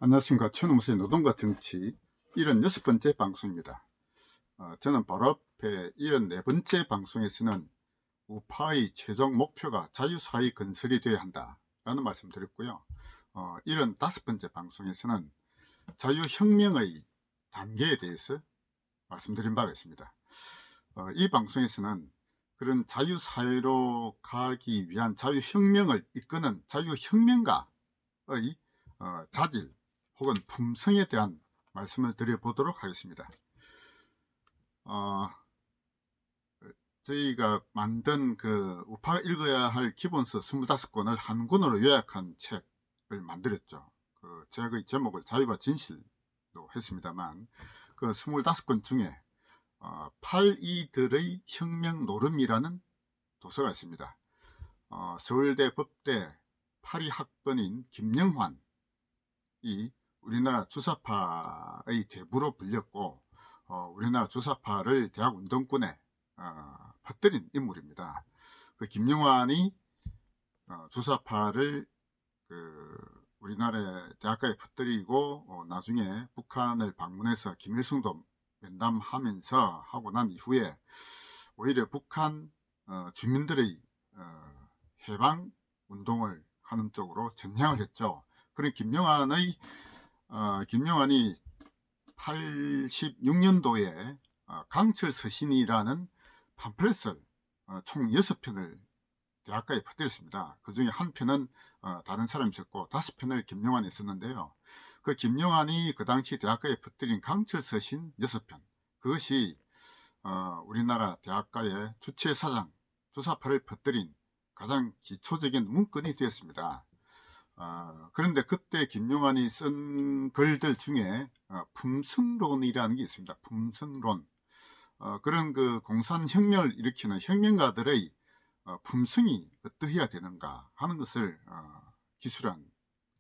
안녕하십니까. 최노무사의 노동과 정치 76번째 방송입니다. 저는 바로 앞에 74번째 방송에서는 우파의 최종 목표가 자유사회 건설이 되어야 한다라는 말씀드렸고요. 75번째 방송에서는 자유혁명의 단계에 대해서 말씀드린 바가 있습니다. 이 방송에서는 그런 자유사회로 가기 위한 자유혁명을 이끄는 자유혁명가의 자질 혹은 품성에 대한 말씀을 드려보도록 하겠습니다. 저희가 만든 그 우파가 읽어야 할 기본서 25권을 한 권으로 요약한 책을 만들었죠. 그 책의 제목을 자유와 진실로 했습니다만, 그 25권 중에 8이들의 혁명 노름이라는 도서가 있습니다. 서울대 법대 8위 학번인 김영환이 우리나라 주사파의 대부로 불렸고, 우리나라 주사파를 대학 운동권에 퍼뜨린 인물입니다. 그 김영환이 주사파를 우리나라 대학가에 퍼뜨리고 나중에 북한을 방문해서 김일성도 면담하면서 하고 난 이후에 오히려 북한 주민들의 해방 운동을 하는 쪽으로 전향을 했죠. 그런 김영환이 86년도에 강철 서신이라는 팜플렛을 총 6편을 대학가에 퍼뜨렸습니다. 그 중에 한 편은 다른 사람이 썼고 5편을 김영환이 썼는데요. 그 김영환이 그 당시 대학가에 퍼뜨린 강철 서신 6편, 그것이 우리나라 대학가의 주체사상 주사파를 퍼뜨린 가장 기초적인 문건이 되었습니다. 그런데 그때 김영환이 쓴 글들 중에 품성론이라는 게 있습니다. 품성론. 그런 그 공산혁명을 일으키는 혁명가들의 품성이 어떠해야 되는가 하는 것을 기술한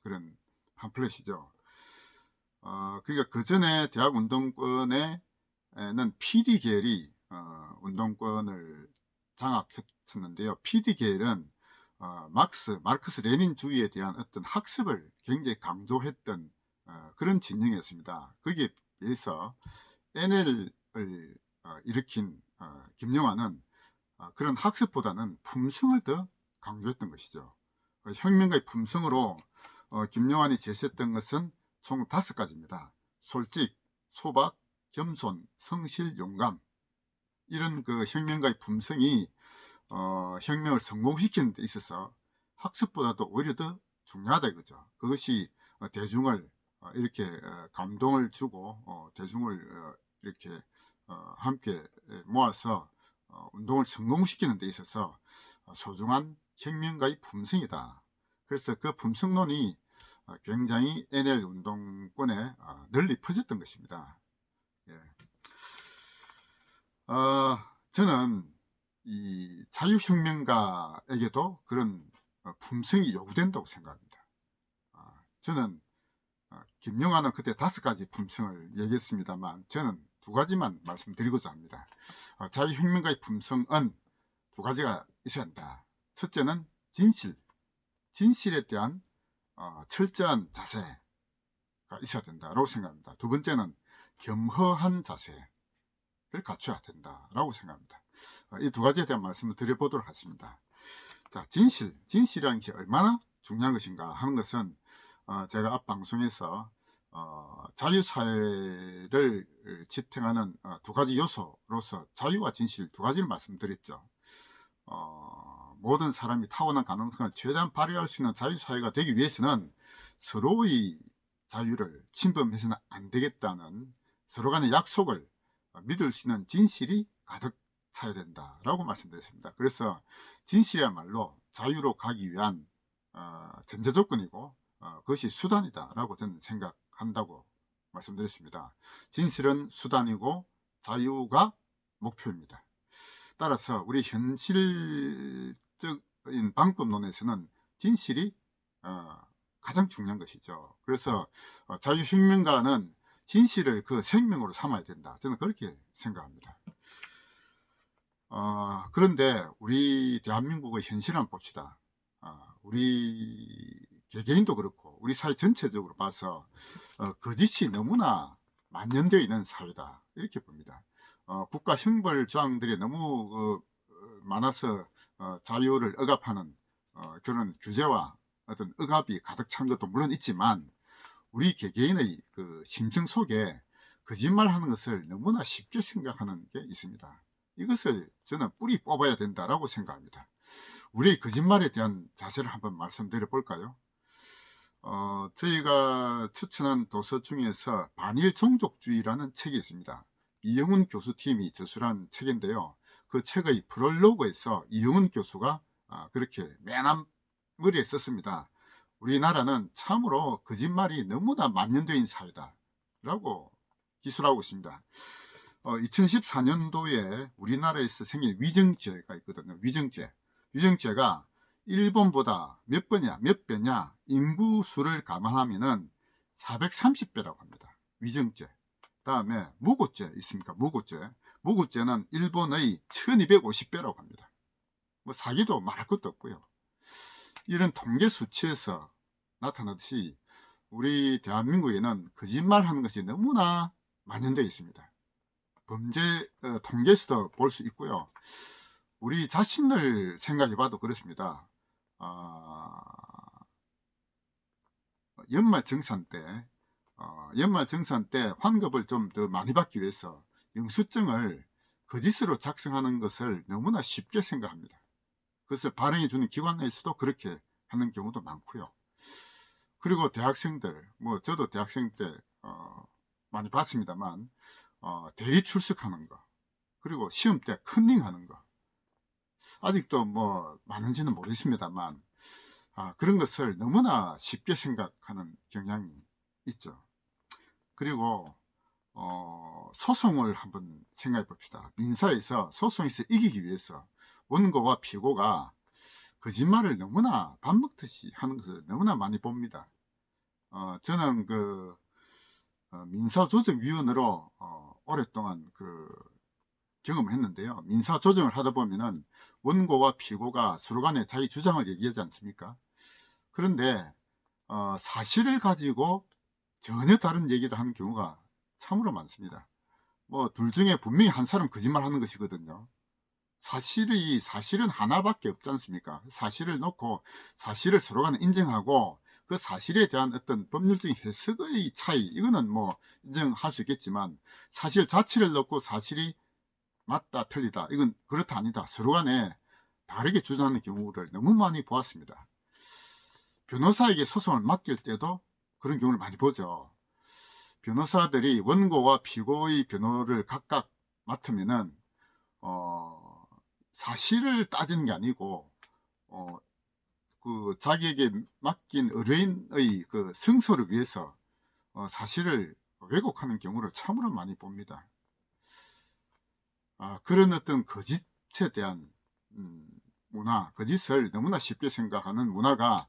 그런 팜플렛이죠. 그러니까 그 전에 대학 운동권에는 PD계열이 운동권을 장악했었는데요. PD계열은 마르크스 레닌주의에 대한 어떤 학습을 굉장히 강조했던 그런 진영이었습니다. 거기에 비해서 NL을 일으킨 김영환은 그런 학습보다는 품성을 더 강조했던 것이죠. 혁명가의 품성으로 김영환이 제시했던 것은 총 5가지입니다. 솔직, 소박, 겸손, 성실, 용감. 이런 그 혁명가의 품성이 혁명을 성공시키는 데 있어서 학습보다도 오히려 더 중요하다 이거죠. 그것이 대중을 이렇게 감동을 주고 대중을 이렇게 함께 모아서 운동을 성공시키는 데 있어서 소중한 혁명가의 품성이다. 그래서 그 품성론이 굉장히 NL 운동권에 널리 퍼졌던 것입니다. 예. 저는 이 자유혁명가에게도 그런 품성이 요구된다고 생각합니다. 저는 김영환은 그때 5가지 품성을 얘기했습니다만 저는 2가지만 말씀드리고자 합니다. 자유혁명가의 품성은 2가지가 있어야 한다. 첫째는 진실에 대한 철저한 자세가 있어야 된다라고 생각합니다. 2번째는 겸허한 자세를 갖춰야 된다라고 생각합니다. 이 2가지에 대한 말씀을 드려보도록 하겠습니다. 자, 진실이라는 것이 얼마나 중요한 것인가 하는 것은 제가 앞 방송에서 자유사회를 지탱하는 2가지 요소로서 자유와 진실 2가지를 말씀드렸죠. 모든 사람이 타고난 가능성을 최대한 발휘할 수 있는 자유사회가 되기 위해서는 서로의 자유를 침범해서는 안 되겠다는 서로 간의 약속을 믿을 수 있는 진실이 가득 차야 된다라고 말씀드렸습니다. 그래서 진실이야말로 자유로 가기 위한 전제 조건이고 그것이 수단이다라고 저는 생각한다고 말씀드렸습니다. 진실은 수단이고 자유가 목표입니다. 따라서 우리 현실적인 방법론에서는 진실이 가장 중요한 것이죠. 그래서 자유혁명가는 진실을 그 생명으로 삼아야 된다. 저는 그렇게 생각합니다. 그런데 우리 대한민국의 현실을 한번 봅시다. 우리 개개인도 그렇고 우리 사회 전체적으로 봐서 거짓이 너무나 만연되어 있는 사회다 이렇게 봅니다. 국가 형벌 조항들이 너무 많아서 자유를 억압하는 그런 규제와 어떤 억압이 가득 찬 것도 물론 있지만 우리 개개인의 그 심성 속에 거짓말하는 것을 너무나 쉽게 생각하는 게 있습니다. 이것을 저는 뿌리 뽑아야 된다라고 생각합니다. 우리의 거짓말에 대한 자세를 한번 말씀드려 볼까요? 저희가 추천한 도서 중에서 반일 종족주의라는 책이 있습니다. 이영훈 교수팀이 저술한 책인데요. 그 책의 프롤로그에서 이영훈 교수가 그렇게 맨 앞머리에 썼습니다. 우리나라는 참으로 거짓말이 너무나 만연되어 있는 사회다 라고 기술하고 있습니다. 2014년도에 우리나라에서 생긴 위증죄가 있거든요. 위증죄가 일본보다 몇 배냐 인구수를 감안하면은 430배라고 합니다. 위증죄. 다음에 무고죄 있습니까? 무고죄는 일본의 1250배라고 합니다. 뭐 사기도 말할 것도 없고요. 이런 통계 수치에서 나타나듯이 우리 대한민국에는 거짓말하는 것이 너무나 만연되어 있습니다. 범죄 통계에서도 볼 수 있고요. 우리 자신을 생각해 봐도 그렇습니다. 연말정산 때 환급을 좀 더 많이 받기 위해서 영수증을 거짓으로 작성하는 것을 너무나 쉽게 생각합니다. 그래서 발행해 주는 기관 내에서도 그렇게 하는 경우도 많고요. 그리고 대학생들, 저도 대학생 때 많이 봤습니다만 대리 출석하는 거, 그리고 시험 때 컨닝하는 거, 아직도 많은지는 모르겠습니다만 그런 것을 너무나 쉽게 생각하는 경향이 있죠. 그리고 소송을 한번 생각해 봅시다. 민사에서 소송에서 이기기 위해서 원고와 피고가 거짓말을 너무나 밥 먹듯이 하는 것을 너무나 많이 봅니다. 저는 그 민사조정위원으로 오랫동안 경험했는데요. 민사조정을 하다 보면은 원고와 피고가 서로 간에 자기 주장을 얘기하지 않습니까? 그런데 사실을 가지고 전혀 다른 얘기를 하는 경우가 참으로 많습니다. 둘 중에 분명히 한 사람 거짓말하는 것이거든요. 사실은 하나밖에 없지 않습니까? 사실을 놓고 사실을 서로 간에 인정하고 그 사실에 대한 어떤 법률적인 해석의 차이, 이거는 인정할 수 있겠지만 사실 자체를 놓고 사실이 맞다 틀리다, 이건 그렇다 아니다, 서로 간에 다르게 주장하는 경우를 너무 많이 보았습니다. 변호사에게 소송을 맡길 때도 그런 경우를 많이 보죠. 변호사들이 원고와 피고의 변호를 각각 맡으면은 사실을 따지는 게 아니고 자기에게 맡긴 의뢰인의 그 승소를 위해서 사실을 왜곡하는 경우를 참으로 많이 봅니다. 그런 어떤 거짓에 대한 문화, 거짓을 너무나 쉽게 생각하는 문화가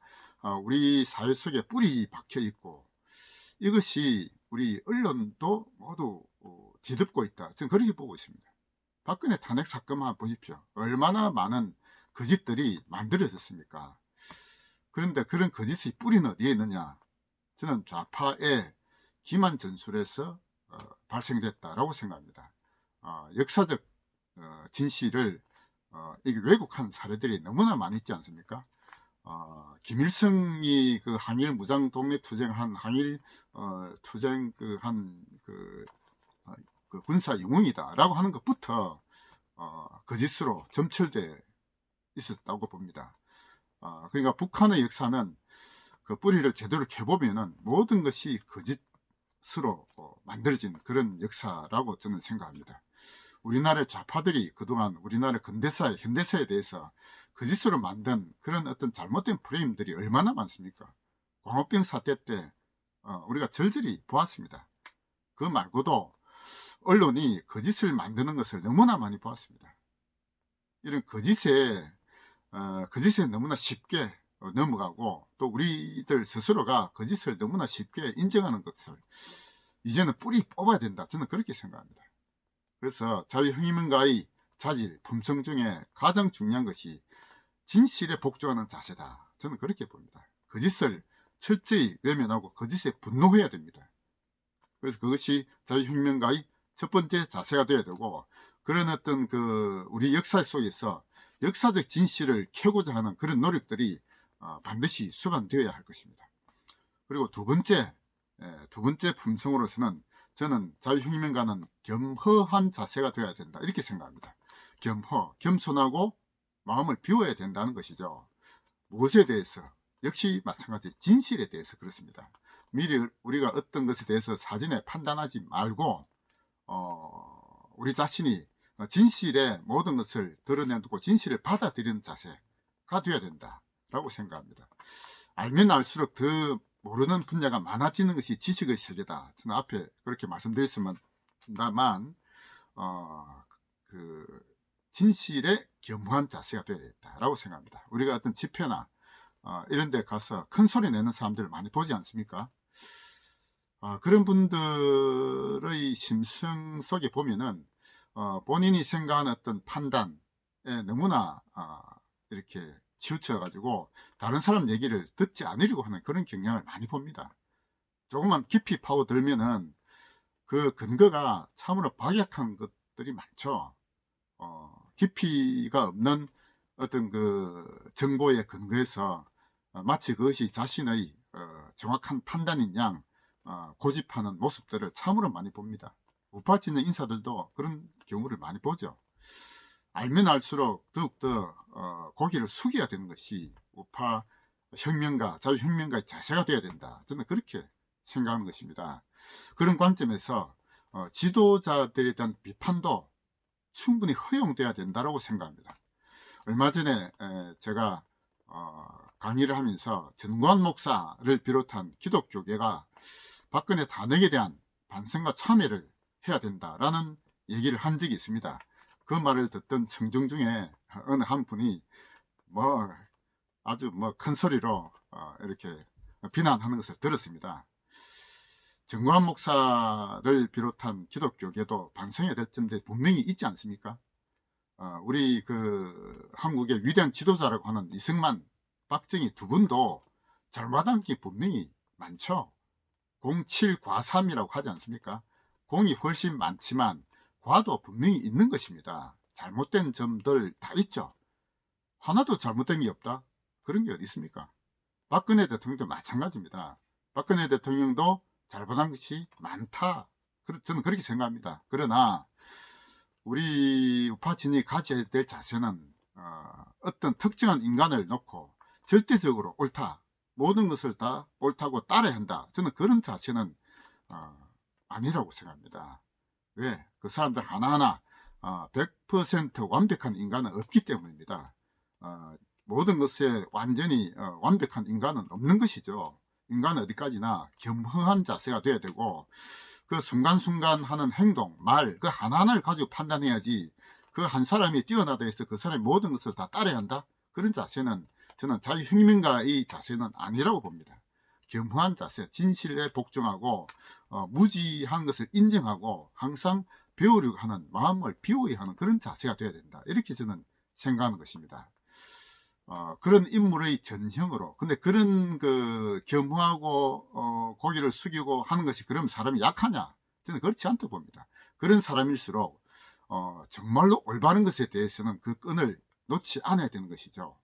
우리 사회 속에 뿌리 박혀 있고, 이것이 우리 언론도 모두 뒤덮고 있다, 저는 그렇게 보고 있습니다. 박근혜 탄핵 사건만 보십시오. 얼마나 많은 거짓들이 만들어졌습니까? 그런데 그런 거짓의 뿌리는 어디에 있느냐? 저는 좌파의 기만 전술에서 발생됐다라고 생각합니다. 역사적 진실을 이게 왜곡한 사례들이 너무나 많이 있지 않습니까? 김일성이 그 항일 무장 독립 투쟁한 항일 투쟁 그 군사 영웅이다라고 하는 것부터 거짓으로 점철돼 있었다고 봅니다. 그러니까 북한의 역사는 그 뿌리를 제대로 캐보면은 모든 것이 거짓으로 만들어진 그런 역사라고 저는 생각합니다. 우리나라의 좌파들이 그동안 우리나라 근대사회, 현대사에 대해서 거짓으로 만든 그런 어떤 잘못된 프레임들이 얼마나 많습니까? 광우병 사태 때 우리가 절절히 보았습니다. 그 말고도 언론이 거짓을 만드는 것을 너무나 많이 보았습니다. 이런 거짓에 너무나 쉽게 넘어가고, 또 우리들 스스로가 거짓을 너무나 쉽게 인정하는 것을 이제는 뿌리 뽑아야 된다, 저는 그렇게 생각합니다. 그래서 자유형이민가의 자질, 품성 중에 가장 중요한 것이 진실에 복종하는 자세다, 저는 그렇게 봅니다. 거짓을 철저히 외면하고 거짓에 분노해야 됩니다. 그래서 그것이 자유혁명가의 첫 번째 자세가 되어야 되고, 그런 어떤 우리 역사 속에서 역사적 진실을 캐고자 하는 그런 노력들이 반드시 수반되어야 할 것입니다. 그리고 두 번째 품성으로서는 저는 자유혁명가는 겸허한 자세가 되어야 된다, 이렇게 생각합니다. 겸손하고 마음을 비워야 된다는 것이죠. 무엇에 대해서? 역시 마찬가지 진실에 대해서 그렇습니다. 미리 우리가 어떤 것에 대해서 사전에 판단하지 말고 우리 자신이 진실의 모든 것을 드러내두고 진실을 받아들이는 자세가 되어야 된다라고 생각합니다. 알면 알수록 더 모르는 분야가 많아지는 것이 지식의 세계다. 저는 앞에 그렇게 말씀드렸습니다만 진실에 겸허한 자세가 되어야 된다라고 생각합니다. 우리가 어떤 집회나 이런 데 가서 큰 소리 내는 사람들을 많이 보지 않습니까? 그런 분들의 심성 속에 보면은 본인이 생각하는 어떤 판단에 너무나 이렇게 치우쳐 가지고 다른 사람 얘기를 듣지 않으려고 하는 그런 경향을 많이 봅니다. 조금만 깊이 파고들면은 그 근거가 참으로 박약한 것들이 많죠. 깊이가 없는 어떤 정보에 근거해서 마치 그것이 자신의 정확한 판단인 양 고집하는 모습들을 참으로 많이 봅니다. 우파 짓는 인사들도 그런 경우를 많이 보죠. 알면 알수록 더욱더 고개를 숙여야 되는 것이 우파 혁명가, 자유혁명가의 자세가 되어야 된다. 저는 그렇게 생각하는 것입니다. 그런 관점에서 지도자들에 대한 비판도 충분히 허용돼야 된다고 생각합니다. 얼마 전에 제가 강의를 하면서 전관 목사를 비롯한 기독교계가 박근혜 탄핵에 대한 반성과 참회를 해야 된다라는 얘기를 한 적이 있습니다. 그 말을 듣던 청중 중에 어느 한 분이 아주 큰 소리로 이렇게 비난하는 것을 들었습니다. 정관 목사를 비롯한 기독교계도 반성해야 될 점들이 분명히 있지 않습니까? 우리 한국의 위대한 지도자라고 하는 이승만, 박정희 두 분도 잘못한 게 분명히 많죠. 07과삼이라고 하지 않습니까? 공이 훨씬 많지만 과도 분명히 있는 것입니다. 잘못된 점들 다 있죠. 하나도 잘못된 게 없다? 그런 게 어디 있습니까? 박근혜 대통령도 마찬가지입니다. 박근혜 대통령도 잘못한 것이 많다. 저는 그렇게 생각합니다. 그러나 우리 우파진이 가져야 될 자세는 어떤 특정한 인간을 놓고 절대적으로 옳다, 모든 것을 다 옳다고 따라야 한다. 저는 그런 자세는 아니라고 생각합니다. 왜? 그 사람들 하나하나 100% 완벽한 인간은 없기 때문입니다. 모든 것에 완전히 완벽한 인간은 없는 것이죠. 인간은 어디까지나 겸허한 자세가 돼야 되고, 그 순간순간 하는 행동, 말, 그 하나하나를 가지고 판단해야지 그 한 사람이 뛰어나다 해서 그 사람의 모든 것을 다 따라야 한다? 그런 자세는 저는 자유혁명가의 자세는 아니라고 봅니다. 겸허한 자세, 진실에 복종하고 무지한 것을 인정하고 항상 배우려고 하는 마음을 비워야 하는 그런 자세가 되어야 된다. 이렇게 저는 생각하는 것입니다. 그런 인물의 전형으로, 근데 그런 겸허하고 고개를 숙이고 하는 것이 그럼 사람이 약하냐? 저는 그렇지 않다고 봅니다. 그런 사람일수록 정말로 올바른 것에 대해서는 그 끈을 놓지 않아야 되는 것이죠.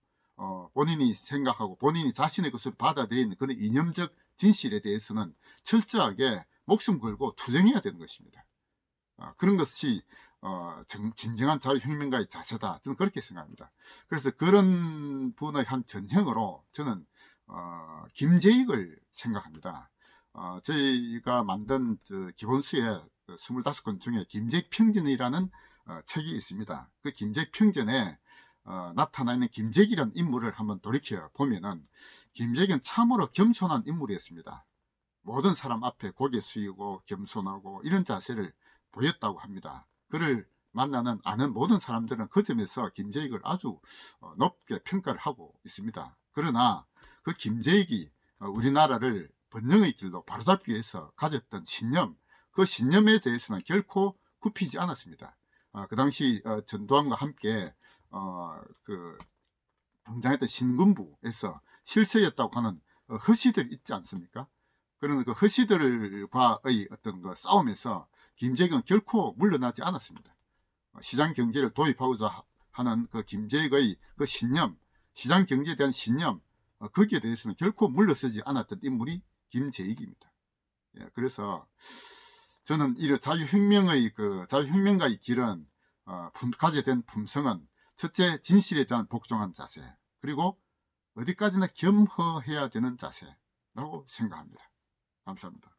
본인이 생각하고 본인이 자신의 것을 받아들이는 그런 이념적 진실에 대해서는 철저하게 목숨 걸고 투쟁해야 되는 것입니다. 그런 것이 진정한 자유혁명가의 자세다. 저는 그렇게 생각합니다. 그래서 그런 분의 한 전형으로 저는 김재익을 생각합니다. 저희가 만든 기본수의 25권 중에 김재익 평전이라는 책이 있습니다. 그 김재익 평전에 나타나 있는 김재익이라는 인물을 한번 돌이켜 보면은 김재익은 참으로 겸손한 인물이었습니다. 모든 사람 앞에 고개 숙이고 겸손하고 이런 자세를 보였다고 합니다. 그를 만나는 아는 모든 사람들은 그 점에서 김재익을 아주 높게 평가를 하고 있습니다. 그러나 그 김재익이 우리나라를 번영의 길로 바로잡기 위해서 가졌던 신념, 그 신념에 대해서는 결코 굽히지 않았습니다. 그 당시 전두환과 함께 등장했던 신군부에서 실세였다고 하는 허시들 있지 않습니까? 그런 그 허시들과의 어떤 그 싸움에서 김재익은 결코 물러나지 않았습니다. 시장 경제를 도입하고자 하는 그 김재익의 그 신념, 시장 경제에 대한 신념, 거기에 대해서는 결코 물러서지 않았던 인물이 김재익입니다. 예, 그래서 저는 이 자유혁명가의 길은 가져야 된 품성은 첫째, 진실에 대한 복종한 자세, 그리고 어디까지나 겸허해야 되는 자세라고 생각합니다. 감사합니다.